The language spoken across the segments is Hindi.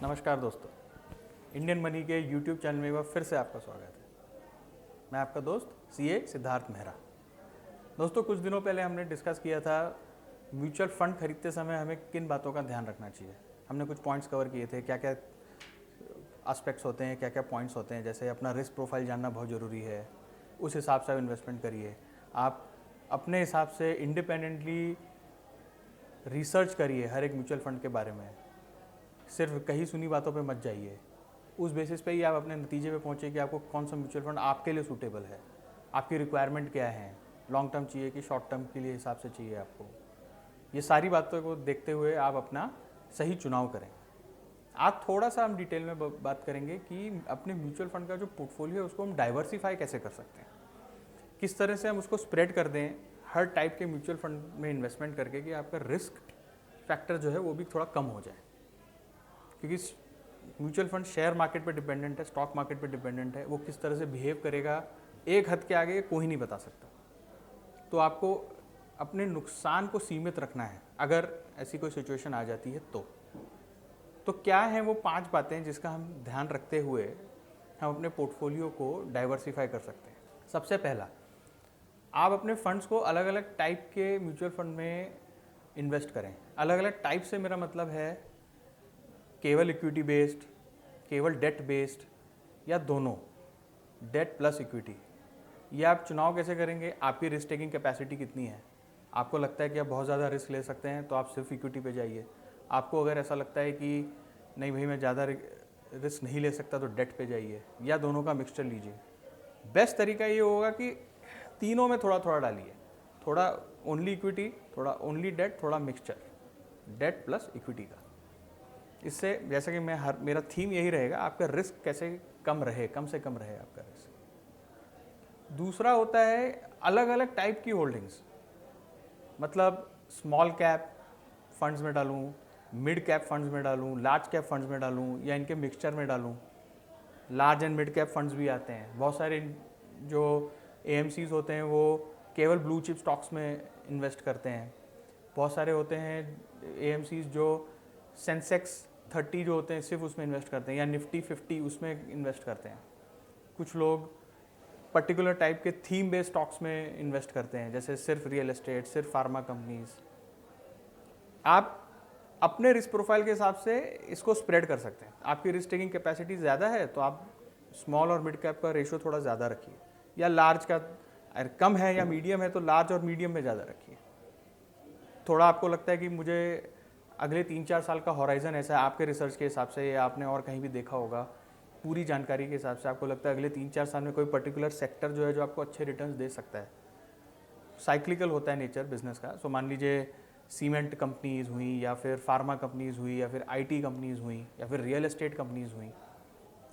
नमस्कार दोस्तों, इंडियन मनी के यूट्यूब चैनल में एक बार फिर से आपका स्वागत है। मैं आपका दोस्त सीए सिद्धार्थ मेहरा। दोस्तों, कुछ दिनों पहले हमने डिस्कस किया था म्यूचुअल फंड खरीदते समय हमें किन बातों का ध्यान रखना चाहिए। हमने कुछ पॉइंट्स कवर किए थे, क्या क्या एस्पेक्ट्स होते हैं, क्या क्या पॉइंट्स होते हैं। जैसे अपना रिस्क प्रोफाइल जानना बहुत ज़रूरी है, उस हिसाब से आप इन्वेस्टमेंट करिए। आप अपने हिसाब से इंडिपेंडेंटली रिसर्च करिए हर एक म्यूचुअल फंड के बारे में, सिर्फ कहीं सुनी बातों पे मत जाइए। उस बेसिस पे ही आप अपने नतीजे पे पहुँचे कि आपको कौन सा म्यूचुअल फंड आपके लिए सूटेबल है, आपकी रिक्वायरमेंट क्या है, लॉन्ग टर्म चाहिए कि शॉर्ट टर्म के लिए हिसाब से चाहिए आपको। ये सारी बातों को देखते हुए आप अपना सही चुनाव करें। आज थोड़ा सा हम डिटेल में बात करेंगे कि अपने म्यूचुअल फंड का जो पोर्टफोलियो है उसको हम डाइवर्सिफाई कैसे कर सकते हैं, किस तरह से हम उसको स्प्रेड कर दें हर टाइप के म्यूचुअल फंड में इन्वेस्टमेंट करके कि आपका रिस्क फैक्टर जो है वो भी थोड़ा कम हो जाए। क्योंकि म्यूचुअल फंड शेयर मार्केट पे डिपेंडेंट है, स्टॉक मार्केट पे डिपेंडेंट है। वो किस तरह से बिहेव करेगा एक हद के आगे कोई नहीं बता सकता। तो आपको अपने नुकसान को सीमित रखना है अगर ऐसी कोई सिचुएशन आ जाती है तो क्या है वो 5 बातें जिसका हम ध्यान रखते हुए हम अपने पोर्टफोलियो को डाइवर्सिफाई कर सकते हैं। सबसे पहला, आप अपने फंड्स को अलग अलग टाइप के म्यूचुअल फंड में इन्वेस्ट करें। अलग अलग टाइप से मेरा मतलब है केवल इक्विटी बेस्ड, केवल डेट बेस्ड, या दोनों, डेट प्लस इक्विटी। ये आप चुनाव कैसे करेंगे? आपकी रिस्क टेकिंग कैपेसिटी कितनी है। आपको लगता है कि आप बहुत ज़्यादा रिस्क ले सकते हैं तो आप सिर्फ इक्विटी पे जाइए। आपको अगर ऐसा लगता है कि नहीं भाई मैं ज़्यादा रिस्क नहीं ले सकता तो डेट पे जाइए, या दोनों का मिक्सचर लीजिए। बेस्ट तरीका ये होगा कि तीनों में थोड़ा थोड़ा डालिए, थोड़ा ओनली इक्विटी, थोड़ा ओनली डेट, थोड़ा मिक्सचर डेट प्लस इक्विटी का। इससे जैसा कि मेरा थीम यही रहेगा, आपका रिस्क कैसे कम रहे, कम से कम रहे आपका रिस्क। दूसरा होता है अलग अलग टाइप की होल्डिंग्स, मतलब स्मॉल कैप फंड्स में डालूं, मिड कैप फंड्स में डालूं, लार्ज कैप फंड्स में डालूं, या इनके मिक्सचर में डालूं। Large and mid cap funds भी आते हैं। बहुत सारे जो एएमसीज होते हैं वो केवल ब्लू चिप स्टॉक्स में इन्वेस्ट करते हैं। बहुत सारे होते हैं एएमसीज जो सेंसेक्स 30 जो होते हैं सिर्फ उसमें इन्वेस्ट करते हैं, या निफ्टी 50 उसमें इन्वेस्ट करते हैं। कुछ लोग पर्टिकुलर टाइप के थीम बेस्ड स्टॉक्स में इन्वेस्ट करते हैं, जैसे सिर्फ रियल एस्टेट, सिर्फ फार्मा कंपनीज। आप अपने रिस्क प्रोफाइल के हिसाब से इसको स्प्रेड कर सकते हैं। आपकी रिस्क टेकिंग कैपेसिटी ज़्यादा है तो आप स्मॉल और मिड कैप का रेशियो थोड़ा ज़्यादा रखिए, या लार्ज का अगर कम है या मीडियम है तो लार्ज और मीडियम में ज़्यादा रखिए। थोड़ा आपको लगता है कि मुझे अगले 3-4 साल का हॉराइजन ऐसा है, आपके रिसर्च के हिसाब से या आपने और कहीं भी देखा होगा, पूरी जानकारी के हिसाब से आपको लगता है अगले 3-4 साल में कोई पर्टिकुलर सेक्टर जो है जो आपको अच्छे रिटर्न्स दे सकता है। साइक्लिकल होता है नेचर बिजनेस का। सो मान लीजिए सीमेंट कंपनीज हुई, या फिर फार्मा कंपनीज हुई, या फिर आईटी कंपनीज हुई, या फिर रियल एस्टेट कंपनीज हुई।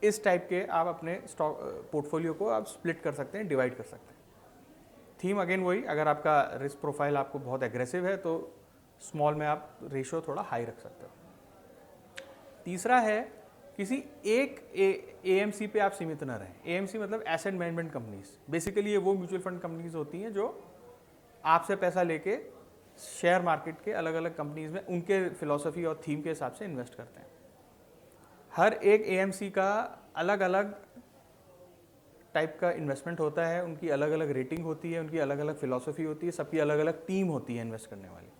इस टाइप के आप अपने स्टॉक पोर्टफोलियो को आप स्प्लिट कर सकते हैं, डिवाइड कर सकते हैं। थीम अगेन वही, अगर आपका रिस्क प्रोफाइल आपको बहुत एग्रेसिव है तो स्मॉल में आप रेशियो थोड़ा हाई रख सकते हो। तीसरा है किसी एक एएमसी पे आप सीमित न रहें। एएमसी मतलब एसेट मैनेजमेंट कंपनीज। बेसिकली ये वो म्यूचुअल फंड कंपनीज होती हैं जो आपसे पैसा लेके शेयर मार्केट के अलग अलग कंपनीज में उनके फिलॉसफी और थीम के हिसाब से इन्वेस्ट करते हैं। हर एक एएमसी का अलग अलग टाइप का इन्वेस्टमेंट होता है, उनकी अलग अलग रेटिंग होती है, उनकी अलग अलग फिलॉसफी होती है, सबकी अलग अलग टीम होती है इन्वेस्ट करने वाली।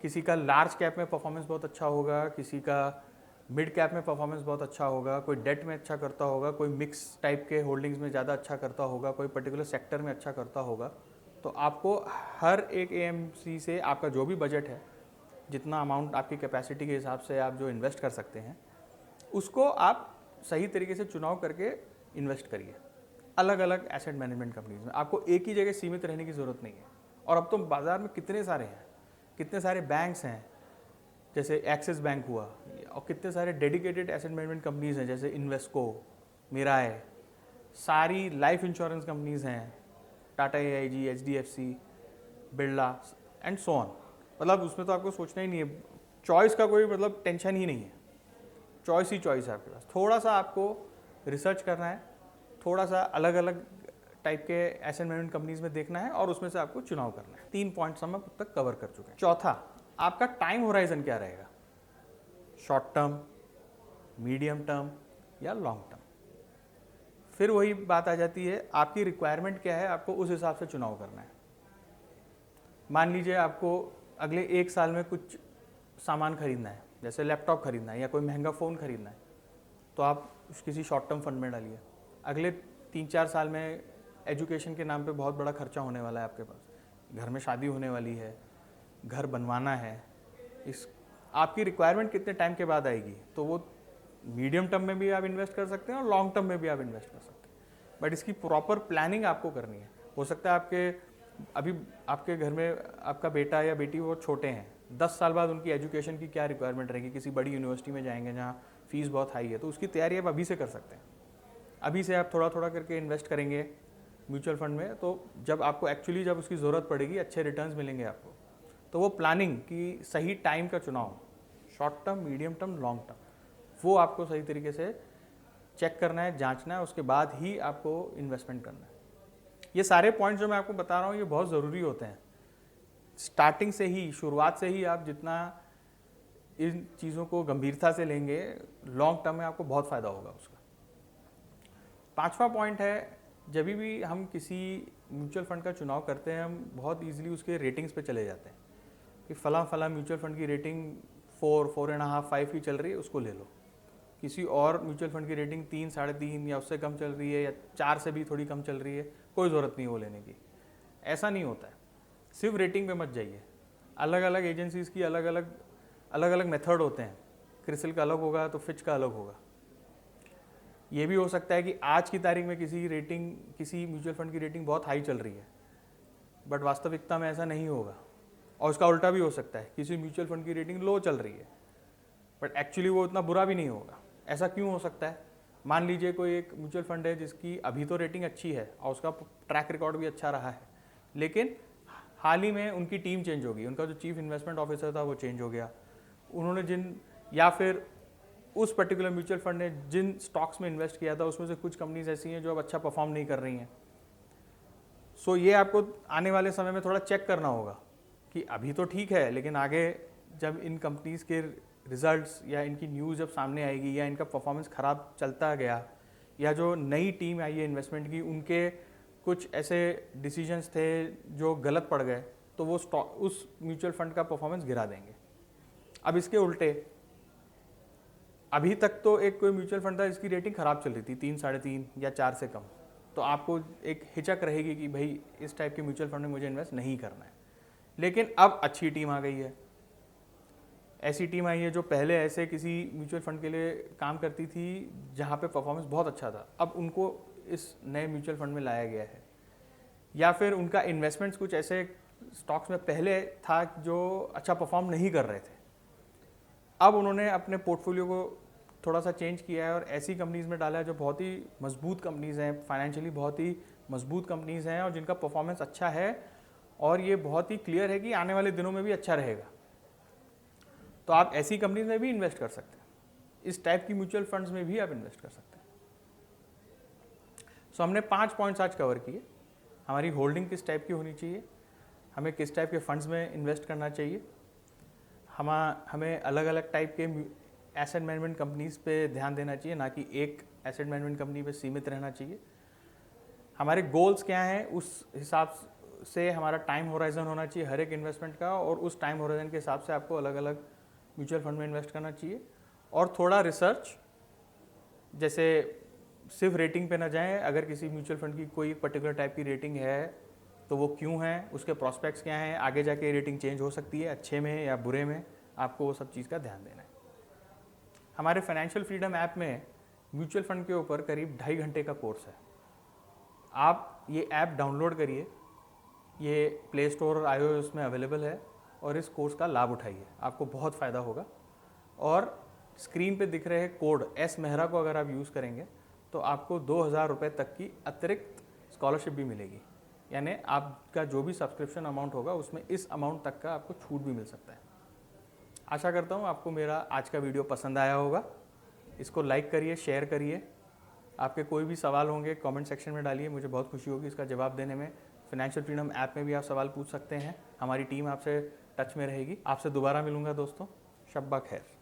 किसी का लार्ज कैप में परफॉर्मेंस बहुत अच्छा होगा, किसी का मिड कैप में परफॉर्मेंस बहुत अच्छा होगा, कोई डेट में अच्छा करता होगा, कोई मिक्स टाइप के होल्डिंग्स में ज़्यादा अच्छा करता होगा, कोई पर्टिकुलर सेक्टर में अच्छा करता होगा। तो आपको हर एक एएमसी से आपका जो भी बजट है, जितना अमाउंट आपकी कैपेसिटी के हिसाब से आप जो इन्वेस्ट कर सकते हैं, उसको आप सही तरीके से चुनाव करके इन्वेस्ट करिए अलग अलग एसेट मैनेजमेंट कंपनीज में। आपको एक ही जगह सीमित रहने की ज़रूरत नहीं है। और अब तो बाज़ार में कितने सारे हैं, कितने सारे बैंक्स हैं, जैसे एक्सिस बैंक हुआ, और कितने सारे डेडिकेटेड एसेट मैनेजमेंट कंपनीज हैं जैसे इन्वेस्को, मिराय, सारी लाइफ इंश्योरेंस कंपनीज हैं, Tata AIG, HDFC, Birla and so on. मतलब उसमें तो आपको सोचना ही नहीं है, चॉइस का कोई मतलब टेंशन ही नहीं है, चॉइस ही चॉइस है आपके पास। थोड़ा सा आपको रिसर्च करना है, थोड़ा सा अलग अलग टाइप के एसेट मैनेजमेंट कंपनीज में देखना है और उसमें से आपको चुनाव करना है। 3 पॉइंट्स हम अब तक कवर कर चुके हैं। चौथा, आपका टाइम होराइजन क्या रहेगा? शॉर्ट टर्म, मीडियम टर्म या लॉन्ग टर्म। फिर वही बात आ जाती है, आपकी रिक्वायरमेंट क्या है, आपको उस हिसाब से चुनाव करना है। मान लीजिए आपको अगले 1 साल में कुछ सामान खरीदना है, जैसे लैपटॉप खरीदना है या कोई महंगा फ़ोन खरीदना है, तो आप किसी शॉर्ट टर्म फंड में डालिए। अगले 3-4 साल में एजुकेशन के नाम पे बहुत बड़ा खर्चा होने वाला है आपके पास, घर में शादी होने वाली है, घर बनवाना है, इस आपकी रिक्वायरमेंट कितने टाइम के बाद आएगी, तो वो मीडियम टर्म में भी आप इन्वेस्ट कर सकते हैं और लॉन्ग टर्म में भी आप इन्वेस्ट कर सकते हैं। बट इसकी प्रॉपर प्लानिंग आपको करनी है। हो सकता है अभी आपके घर में आपका बेटा या बेटी वो छोटे हैं, 10 साल बाद उनकी एजुकेशन की क्या रिक्वायरमेंट रहेगी, किसी बड़ी यूनिवर्सिटी में जाएंगे जहाँ फीस बहुत हाई है, तो उसकी तैयारी आप अभी से कर सकते हैं। अभी से आप थोड़ा थोड़ा करके इन्वेस्ट करेंगे म्यूचुअल फंड में, तो जब आपको एक्चुअली जब उसकी ज़रूरत पड़ेगी अच्छे रिटर्न्स मिलेंगे आपको। तो वो प्लानिंग की सही टाइम का चुनाव, short term, medium term, long term, वो आपको सही तरीके से चेक करना है, जांचना है, उसके बाद ही आपको इन्वेस्टमेंट करना है। ये सारे पॉइंट्स जो मैं आपको बता रहा हूँ ये बहुत ज़रूरी होते हैं। स्टार्टिंग से ही, शुरुआत से ही आप जितना इन चीज़ों को गंभीरता से लेंगे, लॉन्ग टर्म में आपको बहुत फ़ायदा होगा उसका। 5वां पॉइंट है, जब भी हम किसी म्यूचुअल फंड का चुनाव करते हैं, हम बहुत ईजिली उसके रेटिंग्स पे चले जाते हैं कि फला म्यूचुअल फंड की रेटिंग 4, 4.5, 5 की चल रही है, उसको ले लो। किसी और म्यूचुअल फंड की रेटिंग 3, 3.5 या उससे कम चल रही है, या 4 से भी थोड़ी कम चल रही है, कोई ज़रूरत नहीं वो लेने की। ऐसा नहीं होता है। सिर्फ रेटिंग पे मत जाइए। अलग अलग एजेंसीज़ की अलग अलग मेथड होते हैं। क्रिसिल का अलग होगा तो फिच का अलग होगा। ये भी हो सकता है कि आज की तारीख में किसी म्यूचुअल फंड की रेटिंग बहुत हाई चल रही है, बट वास्तविकता में ऐसा नहीं होगा। और उसका उल्टा भी हो सकता है, किसी म्यूचुअल फंड की रेटिंग लो चल रही है, बट एक्चुअली वो उतना बुरा भी नहीं होगा। ऐसा क्यों हो सकता है? मान लीजिए कोई एक म्यूचुअल फंड है जिसकी अभी तो रेटिंग अच्छी है और उसका ट्रैक रिकॉर्ड भी अच्छा रहा है, लेकिन हाल ही में उनकी टीम चेंज होगी, उनका जो चीफ इन्वेस्टमेंट ऑफिसर था वो चेंज हो गया। उन्होंने या फिर उस पर्टिकुलर म्यूचुअल फंड ने जिन स्टॉक्स में इन्वेस्ट किया था उसमें से कुछ कंपनीज ऐसी हैं जो अब अच्छा परफॉर्म नहीं कर रही हैं। सो ये आपको आने वाले समय में थोड़ा चेक करना होगा कि अभी तो ठीक है, लेकिन आगे जब इन कंपनीज के रिजल्ट्स या इनकी न्यूज़ जब सामने आएगी या इनका परफॉर्मेंस ख़राब चलता गया, या जो नई टीम आई है इन्वेस्टमेंट की, उनके कुछ ऐसे डिसीजंस थे जो गलत पड़ गए, तो वो उस म्यूचुअल फंड का परफॉर्मेंस गिरा देंगे। अब इसके उल्टे, अभी तक तो एक कोई म्यूचुअल फंड था जिसकी रेटिंग ख़राब चल रही थी, 3, 3.5 या 4 से कम, तो आपको एक हिचक रहेगी कि भाई इस टाइप के म्यूचुअल फंड में मुझे इन्वेस्ट नहीं करना है। लेकिन अब अच्छी टीम आ गई है, ऐसी टीम आई है जो पहले ऐसे किसी म्यूचुअल फंड के लिए काम करती थी जहाँ पे परफॉर्मेंस बहुत अच्छा था, अब उनको इस नए म्यूचुअल फंड में लाया गया है। या फिर उनका इन्वेस्टमेंट्स कुछ ऐसे स्टॉक्स में पहले था जो अच्छा परफॉर्म नहीं कर रहे थे, अब उन्होंने अपने पोर्टफोलियो को थोड़ा सा चेंज किया है और ऐसी कंपनीज़ में डाला है जो बहुत ही मजबूत कंपनीज़ हैं, फाइनेंशियली बहुत ही मजबूत कंपनीज़ हैं और जिनका परफॉर्मेंस अच्छा है, और ये बहुत ही क्लियर है कि आने वाले दिनों में भी अच्छा रहेगा। तो आप ऐसी कंपनीज में भी इन्वेस्ट कर सकते हैं, इस टाइप की म्यूचुअल फंड्स में भी आप इन्वेस्ट कर सकते हैं। सो हमने 5 पॉइंट्स आज कवर किए। हमारी होल्डिंग किस टाइप की होनी चाहिए, हमें किस टाइप के फंड्स में इन्वेस्ट करना चाहिए, हमें अलग अलग टाइप के एसेट मैनेजमेंट कंपनीज पे ध्यान देना चाहिए, ना कि एक एसेट मैनेजमेंट कंपनी पे सीमित रहना चाहिए। हमारे गोल्स क्या हैं, उस हिसाब से हमारा टाइम होराइजन होना चाहिए हर एक इन्वेस्टमेंट का, और उस टाइम होराइजन के हिसाब से आपको अलग अलग म्यूचुअल फंड में इन्वेस्ट करना चाहिए। और थोड़ा रिसर्च, जैसे सिर्फ रेटिंग पे ना जाएं, अगर किसी म्यूचुअल फंड की कोई पर्टिकुलर टाइप की रेटिंग है तो वो क्यों है, उसके प्रॉस्पेक्ट्स क्या हैं, आगे जाके रेटिंग चेंज हो सकती है अच्छे में या बुरे में, आपको वो सब चीज़ का ध्यान देना है। हमारे फाइनेंशियल फ्रीडम ऐप में म्यूचुअल फंड के ऊपर करीब 2.5 घंटे का कोर्स है। आप ये ऐप डाउनलोड करिए, ये प्ले स्टोर और iOS में अवेलेबल है, और इस कोर्स का लाभ उठाइए, आपको बहुत फ़ायदा होगा। और स्क्रीन पे दिख रहे कोड एस मेहरा को अगर आप यूज़ करेंगे तो आपको 2,000 रुपये तक की अतिरिक्त स्कॉलरशिप भी मिलेगी, यानी आपका जो भी सब्सक्रिप्शन अमाउंट होगा उसमें इस अमाउंट तक का आपको छूट भी मिल सकता है। आशा करता हूँ आपको मेरा आज का वीडियो पसंद आया होगा। इसको लाइक करिए, शेयर करिए। आपके कोई भी सवाल होंगे कमेंट सेक्शन में डालिए, मुझे बहुत खुशी होगी इसका जवाब देने में। फाइनेंशियल फ्रीडम ऐप में भी आप सवाल पूछ सकते हैं, हमारी टीम आपसे टच में रहेगी। आपसे दोबारा मिलूंगा दोस्तों, शब्बा खैर।